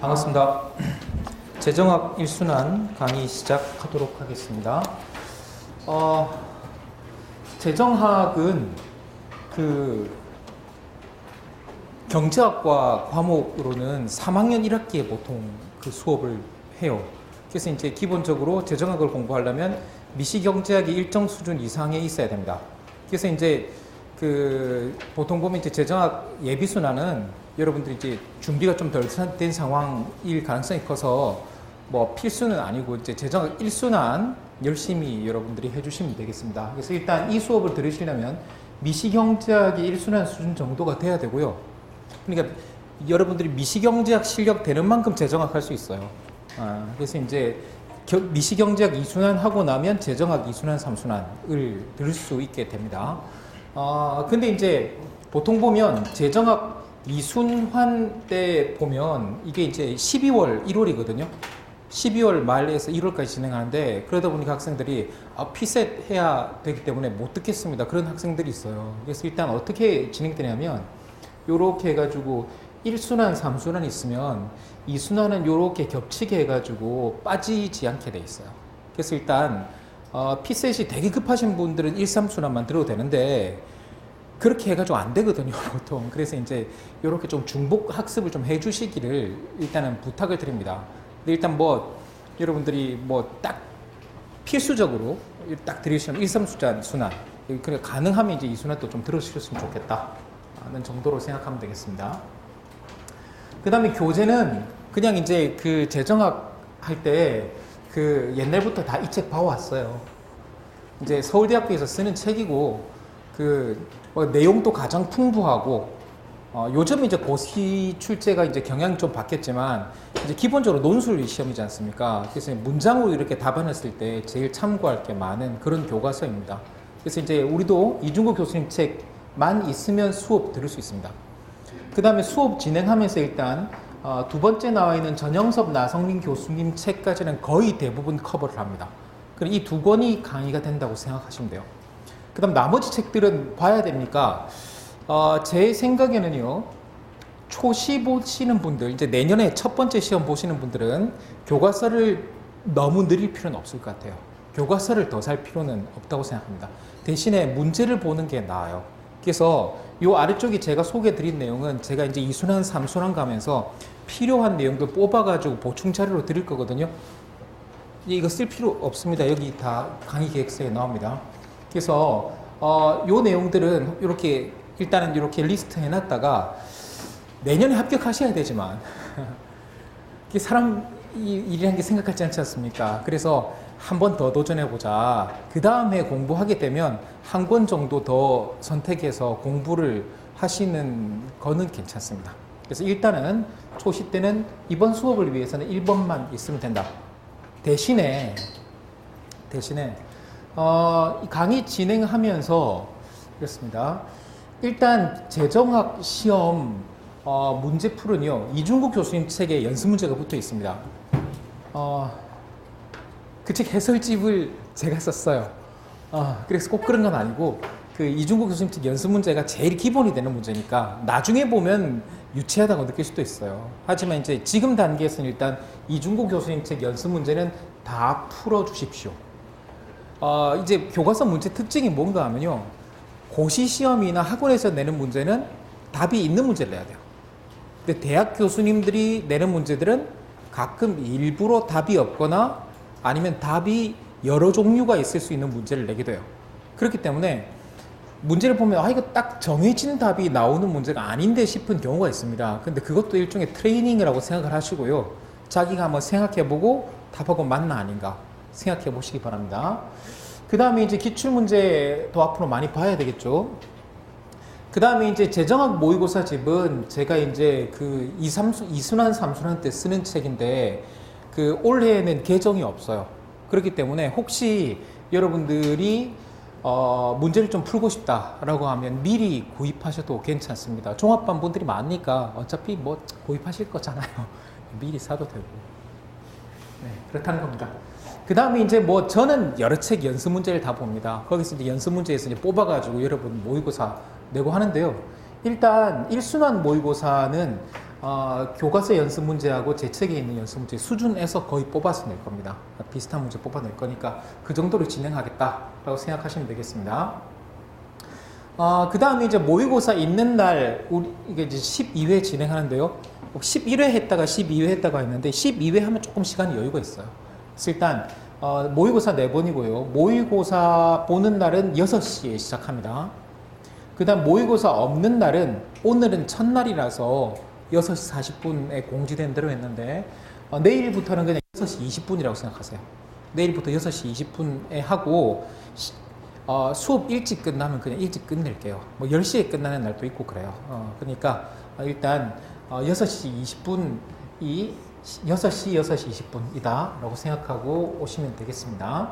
반갑습니다. 재정학 1순환 강의 시작하도록 하겠습니다. 재정학은 경제학과 과목으로는 3학년 1학기에 보통 수업을 해요. 그래서 이제 기본적으로 재정학을 공부하려면 미시경제학이 일정 수준 이상에 있어야 됩니다. 그래서 이제 보통 보면 이제 재정학 예비순환은 여러분들이 이제 준비가 좀 덜 된 상황일 가능성이 커서 뭐 필수는 아니고 이제 재정학 1순환 열심히 여러분들이 해주시면 되겠습니다. 그래서 일단 이 수업을 들으시려면 미시경제학이 1순환 수준 정도가 돼야 되고요. 그러니까 여러분들이 미시경제학 실력 되는 만큼 재정학 할 수 있어요. 그래서 이제 미시경제학 2순환 하고 나면 재정학 2순환, 3순환을 들을 수 있게 됩니다. 근데 이제 보통 보면 재정학 2순환 때 보면 이게 이제 12월, 1월이거든요. 12월 말에서 1월까지 진행하는데 그러다 보니까 학생들이 피셋 해야 되기 때문에 못 듣겠습니다. 그런 학생들이 있어요. 그래서 일단 어떻게 진행되냐면 요렇게 해가지고 1순환, 3순환 있으면 2순환은 요렇게 겹치게 해가지고 빠지지 않게 돼 있어요. 그래서 일단 피셋이 되게 급하신 분들은 1, 3순환만 들어도 되는데 그렇게 해가지고 안 되거든요, 보통. 그래서 이제 이렇게 좀 중복 학습을 좀 해주시기를 일단은 부탁을 드립니다. 근데 일단 뭐 여러분들이 뭐 딱 필수적으로 딱 들으시면 1, 3순환, 그래 가능하면 이제 2순환도 좀 들으셨으면 좋겠다는 정도로 생각하면 되겠습니다. 그 다음에 교재는 그냥 이제 재정학 할 때 옛날부터 다 이 책 봐왔어요. 이제 서울대학교에서 쓰는 책이고 내용도 가장 풍부하고 요즘 이제 고시 출제가 이제 경향이 좀 바뀌었지만 이제 기본적으로 논술 시험이지 않습니까? 그래서 문장으로 이렇게 답안했을 때 제일 참고할 게 많은 그런 교과서입니다. 그래서 이제 우리도 이중국 교수님 책만 있으면 수업 들을 수 있습니다. 그 다음에 수업 진행하면서 일단 두 번째 나와 있는 전영섭 나성민 교수님 책까지는 거의 대부분 커버를 합니다. 그럼 이 두 권이 강의가 된다고 생각하시면 돼요. 그 다음 나머지 책들은 봐야 됩니까? 제 생각에는요, 초시 보시는 분들, 이제 내년에 첫 번째 시험 보시는 분들은 교과서를 너무 느릴 필요는 없을 것 같아요. 교과서를 더 살 필요는 없다고 생각합니다. 대신에 문제를 보는 게 나아요. 그래서 요 아래쪽에 제가 소개해 드린 내용은 제가 이제 2순환, 3순환 가면서 필요한 내용들 뽑아가지고 보충 자료로 드릴 거거든요. 이거 쓸 필요 없습니다. 여기 다 강의 계획서에 나옵니다. 그래서 요 내용들은 이렇게 일단은 이렇게 리스트 해놨다가 내년에 합격하셔야 되지만 사람 일이라는 게 생각하지 않지 않습니까? 그래서 한 번 더 도전해보자. 그 다음에 공부하게 되면 한 권 정도 더 선택해서 공부를 하시는 거는 괜찮습니다. 그래서 일단은 초시 때는 이번 수업을 위해서는 1번만 있으면 된다. 대신에 강의 진행하면서 그렇습니다. 일단 재정학 시험 문제 풀은요, 이중국 교수님 책에 연습 문제가 붙어 있습니다. 그 책 해설집을 제가 썼어요. 그래서 꼭 그런 건 아니고 이중국 교수님 책 연습 문제가 제일 기본이 되는 문제니까 나중에 보면 유치하다고 느낄 수도 있어요. 하지만 이제 지금 단계에서는 일단 이중국 교수님 책 연습 문제는 다 풀어 주십시오. 이제 교과서 문제 특징이 뭔가 하면요, 고시 시험이나 학원에서 내는 문제는 답이 있는 문제를 내야 돼요. 근데 대학 교수님들이 내는 문제들은 가끔 일부러 답이 없거나 아니면 답이 여러 종류가 있을 수 있는 문제를 내기도 해요. 그렇기 때문에 문제를 보면 이거 딱 정해진 답이 나오는 문제가 아닌데 싶은 경우가 있습니다. 근데 그것도 일종의 트레이닝이라고 생각을 하시고요, 자기가 한번 생각해보고 답하고 맞나 아닌가 생각해 보시기 바랍니다. 그 다음에 이제 기출문제도 앞으로 많이 봐야 되겠죠. 그 다음에 이제 재정학 모의고사 집은 제가 이제 2순환, 3순환 때 쓰는 책인데 올해에는 개정이 없어요. 그렇기 때문에 혹시 여러분들이 문제를 좀 풀고 싶다라고 하면 미리 구입하셔도 괜찮습니다. 종합반 분들이 많으니까 어차피 뭐 구입하실 거잖아요. 미리 사도 되고. 네, 그렇다는 겁니다. 그 다음에 이제 저는 여러 책 연습 문제를 다 봅니다. 거기서 이제 연습 문제에서 이제 뽑아가지고 여러분 모의고사 내고 하는데요. 일단 1순환 모의고사는 교과서 연습 문제하고 제 책에 있는 연습 문제 수준에서 거의 뽑아서 낼 겁니다. 비슷한 문제 뽑아낼 거니까 그 정도로 진행하겠다라고 생각하시면 되겠습니다. 그 다음에 이제 모의고사 있는 날, 이게 이제 12회 진행하는데요. 11회 했다가 12회 했다가 했는데 12회 하면 조금 시간이 여유가 있어요. 그래서 일단, 모의고사 4번이고요. 모의고사 보는 날은 6시에 시작합니다. 그 다음 모의고사 없는 날은 오늘은 첫날이라서 6시 40분에 공지된 대로 했는데 내일부터는 그냥 6시 20분이라고 생각하세요. 내일부터 6시 20분에 하고 수업 일찍 끝나면 그냥 일찍 끝낼게요. 뭐 10시에 끝나는 날도 있고 그래요. 그러니까 일단 6시 20분이 6시 20분이다 라고 생각하고 오시면 되겠습니다.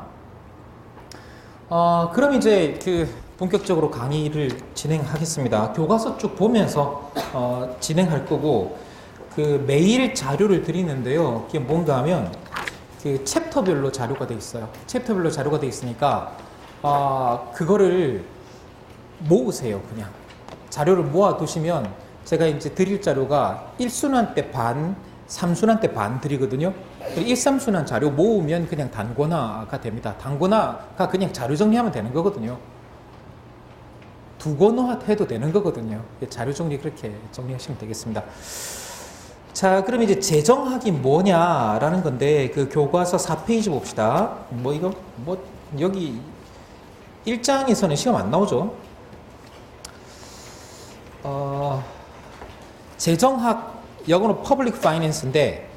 그럼 이제 본격적으로 강의를 진행하겠습니다. 교과서 쭉 보면서 진행할 거고 매일 자료를 드리는데요. 그게 뭔가 하면 챕터별로 자료가 돼 있어요. 챕터별로 자료가 돼 있으니까 그거를 모으세요. 그냥 자료를 모아 두시면 제가 이제 드릴 자료가 1순환 때 반, 3순환 때 반 드리거든요. 1, 3순환 자료 모으면 그냥 단권화가 됩니다. 단권화가 그냥 자료 정리하면 되는 거거든요. 두 권화 해도 되는 거거든요. 자료 정리 그렇게 정리하시면 되겠습니다. 자, 그럼 이제 재정학이 뭐냐라는 건데 그 교과서 4페이지 봅시다. 여기 1장에서는 시험 안 나오죠. 재정학 영어로 Public Finance인데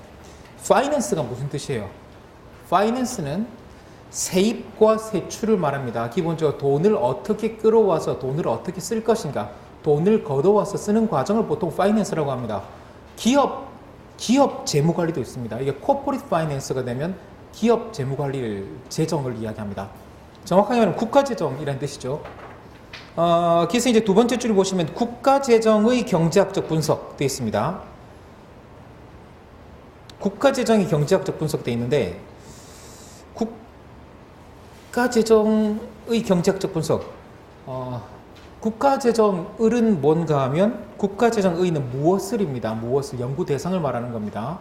Finance가 무슨 뜻이에요? Finance는 세입과 세출을 말합니다. 기본적으로 돈을 어떻게 끌어와서 돈을 어떻게 쓸 것인가, 돈을 걷어와서 쓰는 과정을 보통 Finance라고 합니다. 기업 재무관리도 있습니다. 이게 Corporate Finance가 되면 기업 재무관리를, 재정을 이야기합니다. 정확하게 말하면 국가재정이라는 뜻이죠. 그래서 이제 두 번째 줄을 보시면 국가재정의 경제학적 분석 되어 있습니다. 국가재정의 경제학적 분석되어 있는데 국가재정의 경제학적 분석, 국가재정을은 뭔가 하면 국가재정의는 무엇을입니다. 무엇을, 연구 대상을 말하는 겁니다.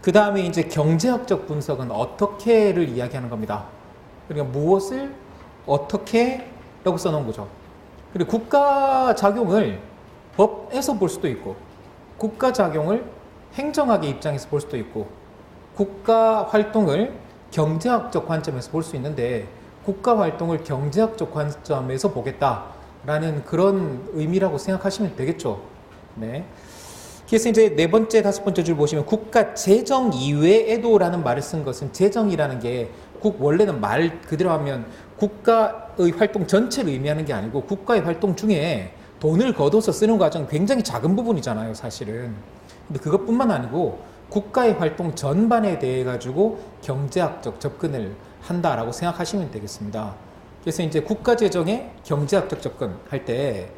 그 다음에 이제 경제학적 분석은 어떻게를 이야기하는 겁니다. 그러니까 무엇을 어떻게 라고 써놓은 거죠. 그리고 국가작용을 법에서 볼 수도 있고 국가작용을 행정학의 입장에서 볼 수도 있고 국가활동을 경제학적 관점에서 볼 수 있는데 국가활동을 경제학적 관점에서 보겠다라는 그런 의미라고 생각하시면 되겠죠. 네. 그래서 이제 네 번째, 다섯 번째 줄 보시면 국가재정 이외에도 라는 말을 쓴 것은 재정이라는 게 원래는 말 그대로 하면 국가의 활동 전체를 의미하는 게 아니고 국가의 활동 중에 돈을 걷어서 쓰는 과정은 굉장히 작은 부분이잖아요, 사실은. 근데 그것뿐만 아니고 국가의 활동 전반에 대해 가지고 경제학적 접근을 한다라고 생각하시면 되겠습니다. 그래서 이제 국가재정에 경제학적 접근할 때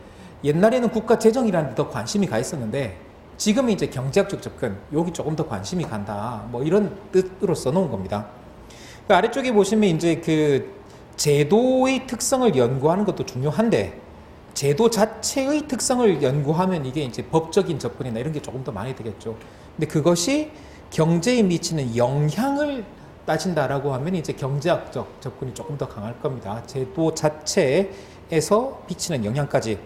옛날에는 국가재정이라는 데 더 관심이 가 있었는데 지금은 이제 경제학적 접근, 여기 조금 더 관심이 간다. 뭐 이런 뜻으로 써놓은 겁니다. 그 아래쪽에 보시면 이제 그 제도의 특성을 연구하는 것도 중요한데 제도 자체의 특성을 연구하면 이게 이제 법적인 접근이나 이런 게 조금 더 많이 되겠죠. 근데 그것이 경제에 미치는 영향을 따진다라고 하면 이제 경제학적 접근이 조금 더 강할 겁니다. 제도 자체에서 미치는 영향까지.